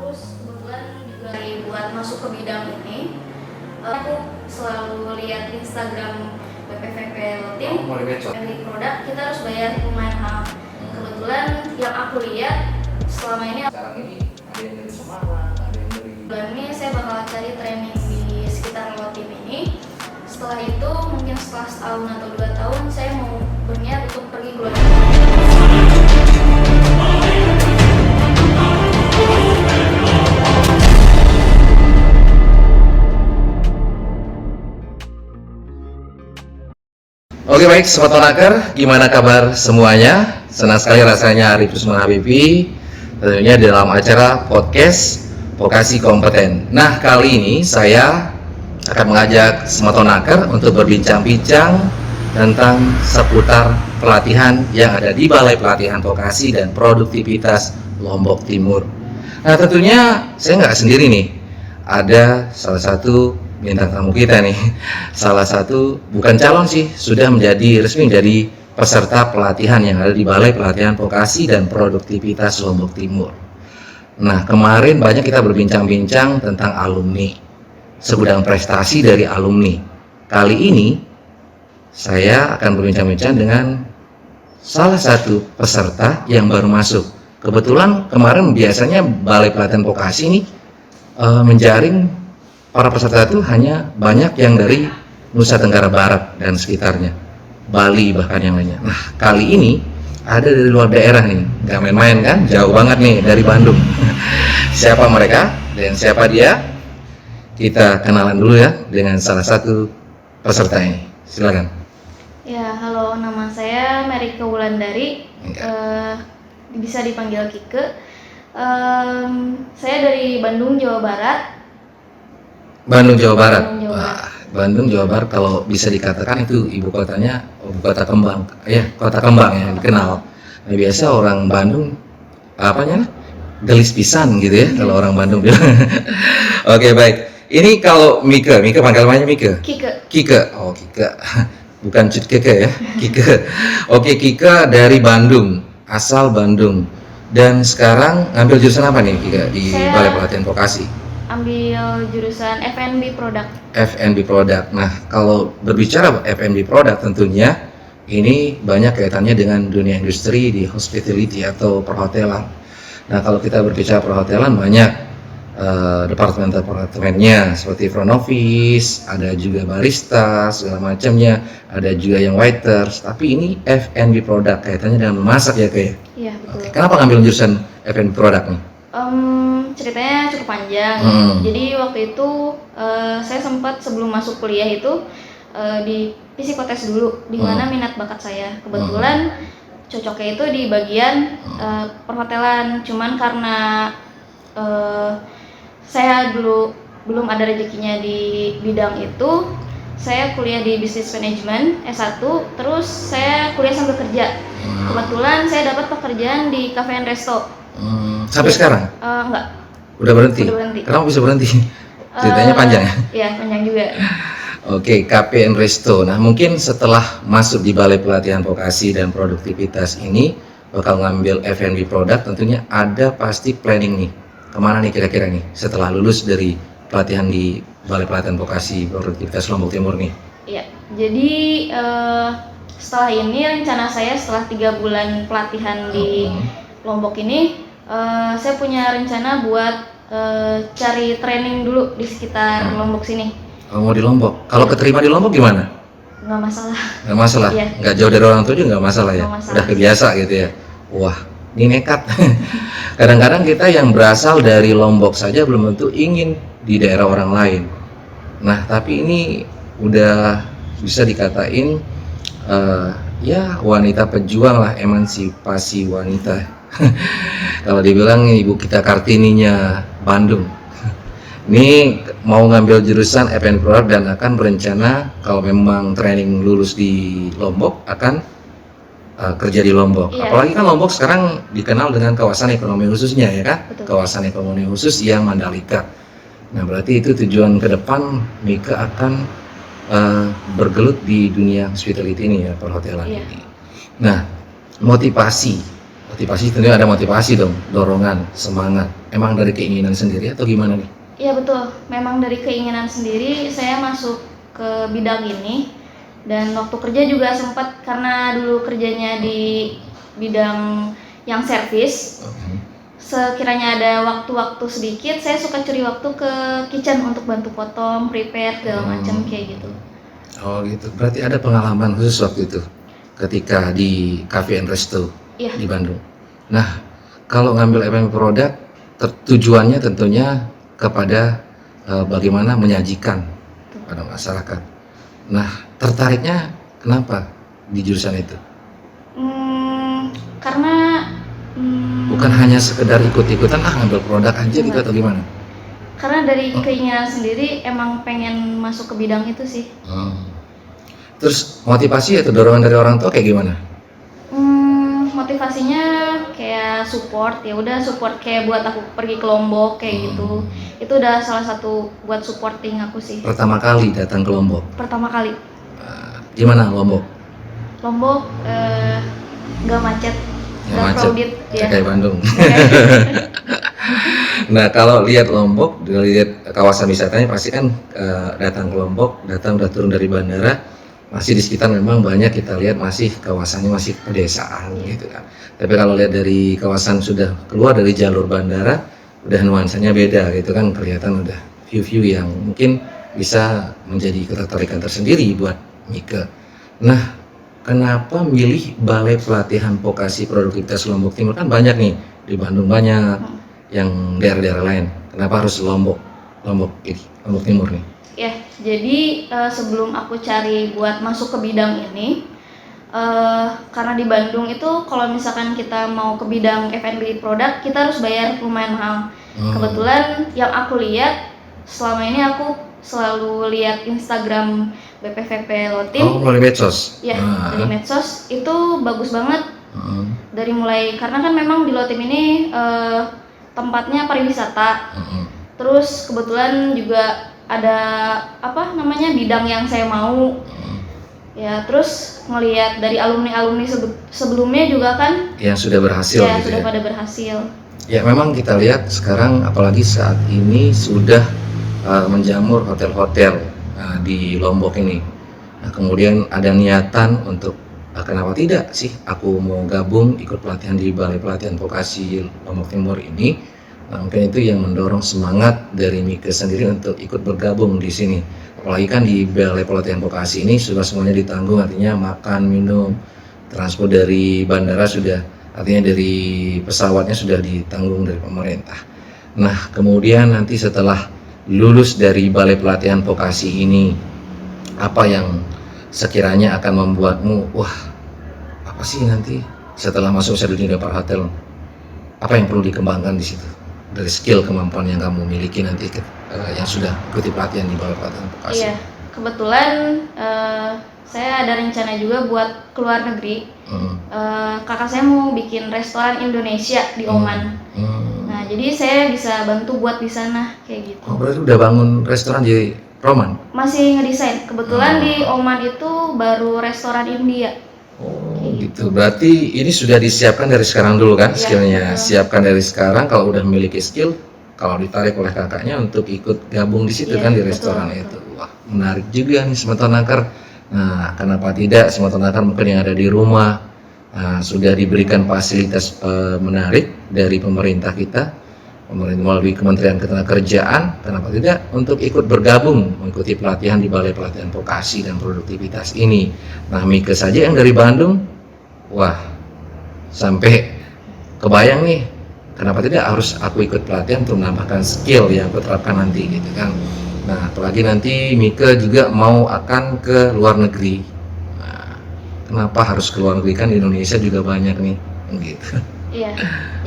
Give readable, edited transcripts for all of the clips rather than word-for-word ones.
terus kebetulan juga buat masuk ke bidang ini. Aku selalu lihat Instagram BPVP Lotim. Dari produk kita harus bayar lumayan mahal. Kebetulan yang aku lihat selama ini sekarang ini ada yang dari Semarang, ada yang dari bulan ini saya bakal cari training di sekitar Lotim ini. Setelah itu mungkin setelah setahun atau 2 tahun saya mau berniat untuk pergi ke luar negeri. Oke baik, Sobat Tonaker, gimana kabar semuanya? Senang sekali rasanya Arif Usman Habibi tentunya dalam acara podcast Vokasi Kompeten. Nah, kali ini saya akan mengajak semua Tonaker untuk berbincang-bincang tentang seputar pelatihan yang ada di Balai Pelatihan Vokasi dan Produktivitas Lombok Timur. Nah, tentunya saya nggak sendiri nih. Ada salah satu bintang tamu kita nih, salah satu bukan calon sih, sudah resmi menjadi peserta pelatihan yang ada di Balai Pelatihan Vokasi dan Produktivitas Lombok Timur. Nah, kemarin banyak kita berbincang-bincang tentang alumni, segudang prestasi dari alumni. Kali ini saya akan berbincang-bincang dengan salah satu peserta yang baru masuk. Kebetulan kemarin biasanya Balai Pelatihan Vokasi ini menjaring para peserta itu hanya banyak yang dari Nusa Tenggara Barat dan sekitarnya, Bali bahkan yang lainnya. Nah, kali ini ada dari luar daerah nih, nggak main-main kan, jauh banget nih dari Bandung. Siapa mereka dan siapa dia? Kita kenalan dulu ya dengan salah satu peserta ini. Silakan. Ya, halo, nama saya Merika Wulandari. Bisa dipanggil Kike. Saya dari Bandung, Jawa Barat. Bandung, Jawa Barat. Bandung, Jawa Barat. Wah, Bandung, Jawa Barat kalau bisa dikatakan itu ibu kotanya, ibu kota kembang. Ya, kota kembang ya dikenal. Nah, biasa orang Bandung apanya? Gelis pisan gitu ya kalau orang Bandung bilang. Oke, baik. Ini kalau Mika panggilannya Mika. Kike. Oh, Kike. Bukan Cut Keke ya, Kike. Oke, Kike dari Bandung, asal Bandung. Dan sekarang ngambil jurusan apa nih Kike di Balai Pelatihan Vokasi? Ambil jurusan F&B Product. F&B Product. Nah, kalau berbicara F&B Product tentunya ini banyak kaitannya dengan dunia industri di hospitality atau perhotelan. Nah, kalau kita berbicara perhotelan banyak departemen-departemennya seperti front office, ada juga barista, segala macamnya, ada juga yang waiters. Tapi ini F&B Product kaitannya dengan memasak ya kayak. Iya, betul. Oke. Kenapa ngambil jurusan F&B Product nih? Ceritanya cukup panjang. Jadi waktu itu saya sempat sebelum masuk kuliah itu di psikotes dulu, di mana minat bakat saya. Kebetulan cocoknya itu di bagian perhotelan. Cuman karena saya dulu belum ada rezekinya di bidang itu, saya kuliah di Business Management S1, terus saya kuliah sambil kerja. Kebetulan saya dapat pekerjaan di cafe and resto. Sampai sekarang? Enggak. Udah berhenti? Berhenti. Kenapa bisa berhenti? Ceritanya panjang ya? Iya, panjang juga. Oke, Cafe and Resto. Nah, mungkin setelah masuk di Balai Pelatihan Vokasi dan Produktivitas ini bakal ngambil F&B Product, tentunya ada pasti planning nih. Kemana nih kira-kira nih setelah lulus dari pelatihan di Balai Pelatihan Vokasi Produktivitas Lombok Timur nih? Iya, jadi setelah ini rencana saya setelah 3 bulan pelatihan di Lombok ini, saya punya rencana buat cari training dulu di sekitar Lombok sini. Oh, mau di Lombok? Kalau keterima di Lombok gimana? Nggak masalah. Nggak masalah? Iya. Nggak jauh dari orang tua juga nggak masalah ya? Nggak masalah. Udah kebiasa gitu ya? Wah, ini nekat. Kadang-kadang kita yang berasal dari Lombok saja belum tentu ingin di daerah orang lain. Nah, tapi ini udah bisa dikatain ya wanita pejuang lah, emansipasi wanita. Kalau dibilang ibu kita Kartininya Bandung. Ini mau ngambil jurusan F&B Product dan akan berencana kalau memang training lulus di Lombok akan kerja di Lombok. Iya. Apalagi kan Lombok sekarang dikenal dengan kawasan ekonomi khususnya ya kan? Betul. Kawasan ekonomi khusus yang Mandalika. Nah, berarti itu tujuan ke depan Mika akan bergelut di dunia hospitality ini ya, perhotelan Iya. ini. Nah, motivasi Motivasi tentunya ada motivasi dong, dorongan, semangat. Emang dari keinginan sendiri atau gimana nih? Iya betul, memang dari keinginan sendiri saya masuk ke bidang ini, dan waktu kerja juga sempat, karena dulu kerjanya di bidang yang servis. Sekiranya ada waktu-waktu sedikit, saya suka curi waktu ke kitchen untuk bantu potong, prepare segala macam kayak gitu. Oh gitu, berarti ada pengalaman khusus waktu itu ketika di Cafe and Resto Iya. di Bandung. Nah, kalau ngambil FMB produk, tujuannya tentunya kepada bagaimana menyajikan pada masyarakat. Nah, tertariknya kenapa di jurusan itu? Karena Bukan hanya sekedar ikut-ikutan ngambil produk aja gitu atau gimana? karena dari keinginan sendiri emang pengen masuk ke bidang itu sih. Terus motivasi atau dorongan dari orang tua kayak gimana? Motivasinya kayak support, ya udah support kayak buat aku pergi ke Lombok kayak gitu. Itu udah salah satu buat supporting aku sih. Pertama kali datang ke Lombok. Pertama kali. Gimana Lombok? Lombok nggak macet, Nggak nggak macet, crowded ya. kayak Bandung. Nah, kalau lihat Lombok, lihat kawasan wisatanya pasti kan datang ke Lombok, datang udah turun dari bandara, masih di sekitar memang banyak kita lihat masih kawasannya masih pedesaan gitu kan. Tapi kalau lihat dari kawasan sudah keluar dari jalur bandara, udah nuansanya beda gitu kan, kelihatan udah view-view yang mungkin bisa menjadi ketertarikan tersendiri buat Mika. Nah, kenapa milih Balai Pelatihan Vokasi Produktivitas Lombok Timur? Kan banyak nih, di Bandung banyak, yang daerah-daerah lain. Kenapa harus Lombok Timur nih? Ya, jadi sebelum aku cari buat masuk ke bidang ini, karena di Bandung itu kalau misalkan kita mau ke bidang F&B produk, kita harus bayar lumayan mahal. Kebetulan yang aku lihat, selama ini aku selalu lihat Instagram BPVP Lotim. Oh, melalui medsos? Ya, dari medsos itu bagus banget. Dari mulai, karena kan memang di Lotim ini tempatnya pariwisata. Terus kebetulan juga ada bidang yang saya mau. Ya, terus ngelihat dari alumni sebelumnya juga kan yang sudah berhasil ya, gitu sudah ya. pada berhasil. Ya, memang kita lihat sekarang apalagi saat ini sudah menjamur hotel-hotel di Lombok ini. Nah, kemudian ada niatan untuk kenapa tidak sih aku mau gabung ikut pelatihan di Balai Pelatihan Vokasi Lombok Timur ini. Nah, mungkin itu yang mendorong semangat dari Mika sendiri untuk ikut bergabung di sini. Apalagi kan di Balai Pelatihan Vokasi ini sudah semuanya ditanggung, artinya makan, minum, transport dari bandara sudah, artinya dari pesawatnya sudah ditanggung dari pemerintah. Nah, kemudian nanti setelah lulus dari Balai Pelatihan Vokasi ini, apa yang sekiranya akan membuatmu, wah, apa sih nanti setelah masuk dunia hotel, apa yang perlu dikembangkan di situ? Dari skill kemampuan yang kamu miliki nanti yang sudah ikuti pelatihan di Balai Pelatihan Vokasi. Iya, kebetulan saya ada rencana juga buat keluar negeri. Kakak saya mau bikin restoran Indonesia di Oman. Nah, jadi saya bisa bantu buat di sana kayak gitu. Oh, berarti udah bangun restoran di Oman? Masih ngedesain. Kebetulan di Oman itu baru restoran India. Oh gitu, berarti ini sudah disiapkan dari sekarang dulu kan skillnya, siapkan dari sekarang. Kalau udah memiliki skill, kalau ditarik oleh kakaknya untuk ikut gabung di situ kan di restoran itu. Wah, menarik juga nih Semeton Nakar. Nah, kenapa tidak Semeton Nakar mungkin yang ada di rumah sudah diberikan fasilitas menarik dari pemerintah kita, melalui Kementerian Ketenagakerjaan, kenapa tidak untuk ikut bergabung mengikuti pelatihan di Balai Pelatihan Vokasi dan Produktivitas ini. Nah, Mika saja yang dari Bandung, wah, sampai kebayang nih, kenapa tidak harus aku ikut pelatihan untuk menambahkan skill yang aku terapkan nanti gitu kan. Nah, apalagi nanti Mika juga mau akan ke luar negeri. Nah, kenapa harus ke luar negeri, kan di Indonesia juga banyak nih gitu. Iya,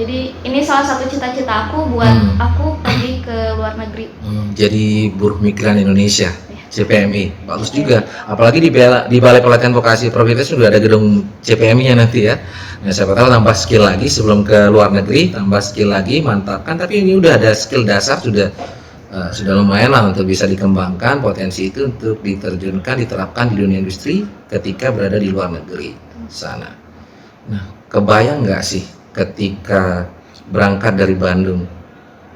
jadi ini salah satu cita-cita aku buat aku pergi ke luar negeri. Jadi buruh migran Indonesia, CPMI, bagus juga. Apalagi di Balai Pelatihan Vokasi Produktivitas sudah ada gedung CPMI-nya nanti ya. Nah, siapa tahu tambah skill lagi sebelum ke luar negeri, tambah skill lagi, mantapkan. Tapi ini udah ada skill dasar, sudah lumayan lah untuk bisa dikembangkan potensi itu untuk diterjunkan, diterapkan di dunia industri ketika berada di luar negeri sana. Nah, kebayang nggak sih ketika berangkat dari Bandung,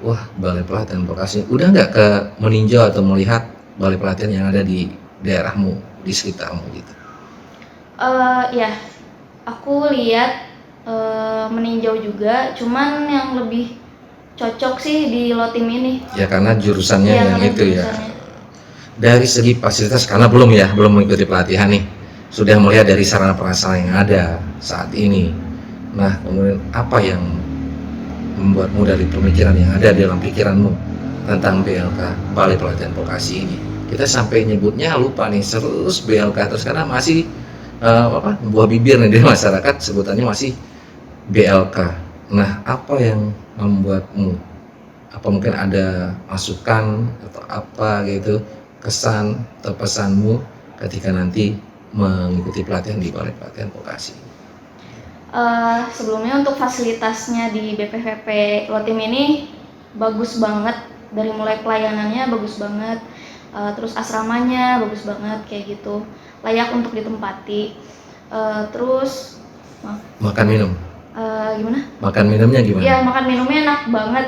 wah balai pelatihan vokasi, udah nggak ke meninjau atau melihat balai pelatihan yang ada di daerahmu, di sekitarmu gitu? Ya, aku lihat meninjau juga, cuman yang lebih cocok sih di Lotim ini. Ya karena jurusannya Iya, yang karena itu ya. jurusannya. Dari segi fasilitas, karena belum mengikuti pelatihan nih, sudah melihat dari sarana prasarana yang ada saat ini. Nah, kemudian apa yang membuatmu dari pemikiran yang ada dalam pikiranmu tentang BLK, Balai Pelatihan Vokasi ini? Kita sampai nyebutnya lupa nih, terus BLK terus karena masih buah bibir nih di masyarakat sebutannya masih BLK. Nah, apa yang membuatmu, apa mungkin ada masukan atau apa gitu, kesan atau pesanmu ketika nanti mengikuti pelatihan di Balai Pelatihan Vokasi? Sebelumnya untuk fasilitasnya di BPVP Lotim ini bagus banget, dari mulai pelayanannya bagus banget, terus asramanya bagus banget kayak gitu, layak untuk ditempati. Terus Makan minum? Gimana? Makan minumnya gimana? Ya, makan minumnya enak banget.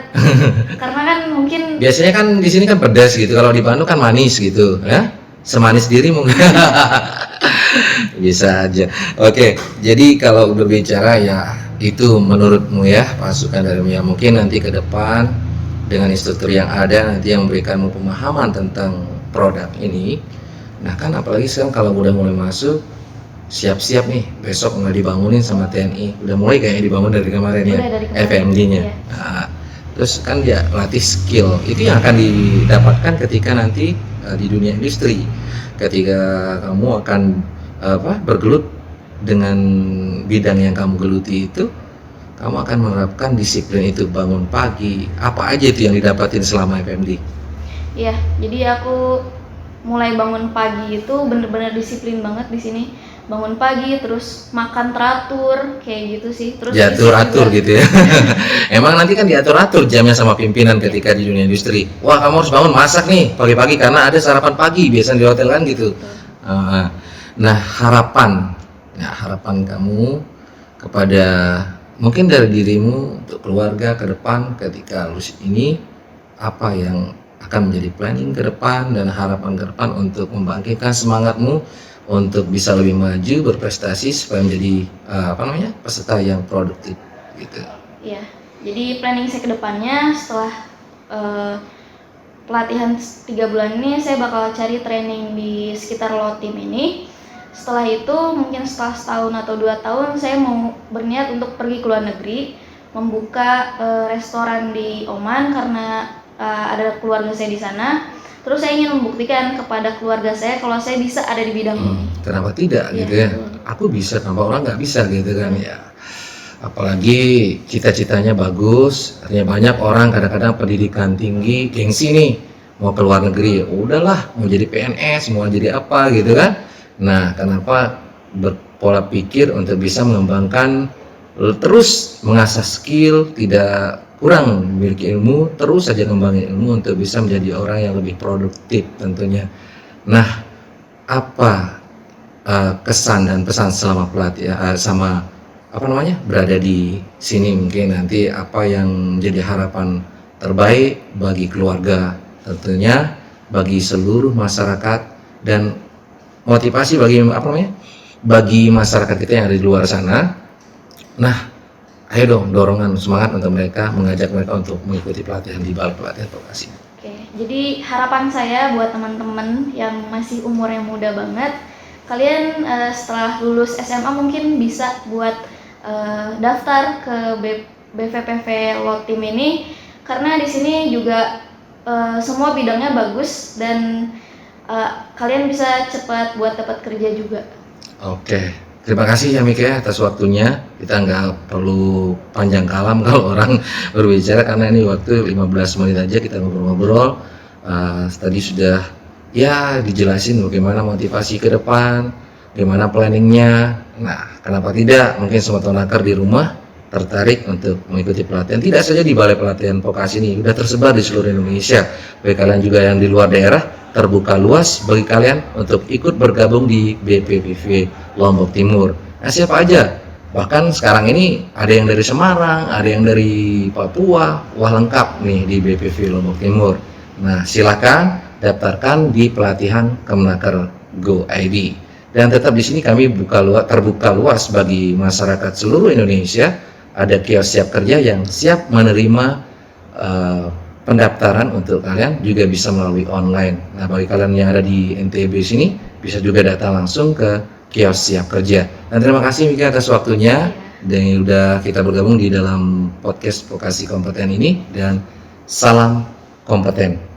Karena kan mungkin Biasanya kan di sini kan pedas gitu, kalau di Bandung kan manis gitu, ya? Semanis diri mungkin. Bisa aja. Oke, jadi kalau berbicara ya itu menurutmu ya masukan dari ya mungkin nanti ke depan dengan instruktur yang ada nanti yang memberikanmu pemahaman tentang produk ini. Nah kan apalagi sekarang kalau udah mulai masuk, siap-siap nih besok mulai dibangunin sama TNI, udah mulai kayaknya dibangun dari kemarin ya, Udah dari kemarin, FMD-nya. iya. Nah, terus kan dia latih skill itu yang akan didapatkan ketika nanti di dunia industri, ketika kamu akan bergelut dengan bidang yang kamu geluti itu, kamu akan menerapkan disiplin itu, bangun pagi, apa aja itu yang didapatin selama FMD? Iya, jadi aku mulai bangun pagi itu bener-bener disiplin banget di sini. Bangun pagi, terus makan teratur, kayak gitu sih. Terus diatur-atur gitu ya. Emang nanti kan diatur-atur jamnya sama pimpinan ketika di dunia industri. Wah kamu harus bangun masak nih pagi-pagi karena ada sarapan pagi biasanya di hotel kan gitu. Nah harapan kamu kepada mungkin dari dirimu untuk keluarga ke depan ketika lulus ini, apa yang akan menjadi planning ke depan dan harapan ke depan untuk membangkitkan semangatmu untuk bisa lebih maju berprestasi supaya menjadi peserta yang produktif gitu. Iya, jadi planning saya ke depannya setelah pelatihan 3 bulan ini saya bakal cari training di sekitar Lotim ini. Setelah itu mungkin setelah setahun atau 2 tahun saya mau berniat untuk pergi ke luar negeri, membuka restoran di Oman karena ada keluarga saya di sana. Terus saya ingin membuktikan kepada keluarga saya kalau saya bisa ada di bidang ini. Kenapa tidak gitu ya? Aku bisa, kenapa orang nggak bisa gitu kan ya? Apalagi cita-citanya bagus, artinya banyak orang kadang-kadang pendidikan tinggi, gengsi nih, mau ke luar negeri, ya udahlah, mau jadi PNS, mau jadi apa gitu kan? Nah, kenapa berpola pikir untuk bisa mengembangkan, terus mengasah skill, tidak kurang memiliki ilmu, terus saja kembangin ilmu untuk bisa menjadi orang yang lebih produktif tentunya. Nah, apa kesan dan pesan selama pelatihan berada di sini, mungkin nanti apa yang menjadi harapan terbaik bagi keluarga tentunya, bagi seluruh masyarakat, dan motivasi bagi masyarakat kita yang ada di luar sana. Nah, ayo dong dorongan semangat untuk mereka, mengajak mereka untuk mengikuti pelatihan di Balai Pelatihan Vokasi. Oke, jadi harapan saya buat teman-teman yang masih umurnya muda banget, kalian setelah lulus SMA mungkin bisa buat daftar ke BVPV Lotim ini, karena di sini juga semua bidangnya bagus dan kalian bisa cepat buat dapat kerja juga. Oke. Terima kasih ya Mika atas waktunya. Kita nggak perlu panjang kalam kalau orang berbicara karena ini waktu 15 menit aja kita ngobrol-ngobrol. Tadi sudah ya dijelasin bagaimana motivasi ke depan, bagaimana planningnya. Nah, kenapa tidak? Mungkin Sobat Tonaker di rumah tertarik untuk mengikuti pelatihan, tidak saja di Balai Pelatihan Vokasi ini, sudah tersebar di seluruh Indonesia. Bagi kalian juga yang di luar daerah, terbuka luas bagi kalian untuk ikut bergabung di BPPV Lombok Timur. Nah, siapa aja Bahkan sekarang ini ada yang dari Semarang, ada yang dari Papua, wah lengkap nih di BPV Lombok Timur. Nah, silakan daftarkan di pelatihan Kemenaker Go ID. Dan tetap di sini kami terbuka luas bagi masyarakat seluruh Indonesia. Ada kios siap kerja yang siap menerima pendaftaran untuk kalian, juga bisa melalui online. Nah, bagi kalian yang ada di NTB sini bisa juga datang langsung ke kios siap kerja. Dan terima kasih Mika atas waktunya dan udah kita bergabung di dalam podcast Vokasi Kompeten ini, dan salam kompeten.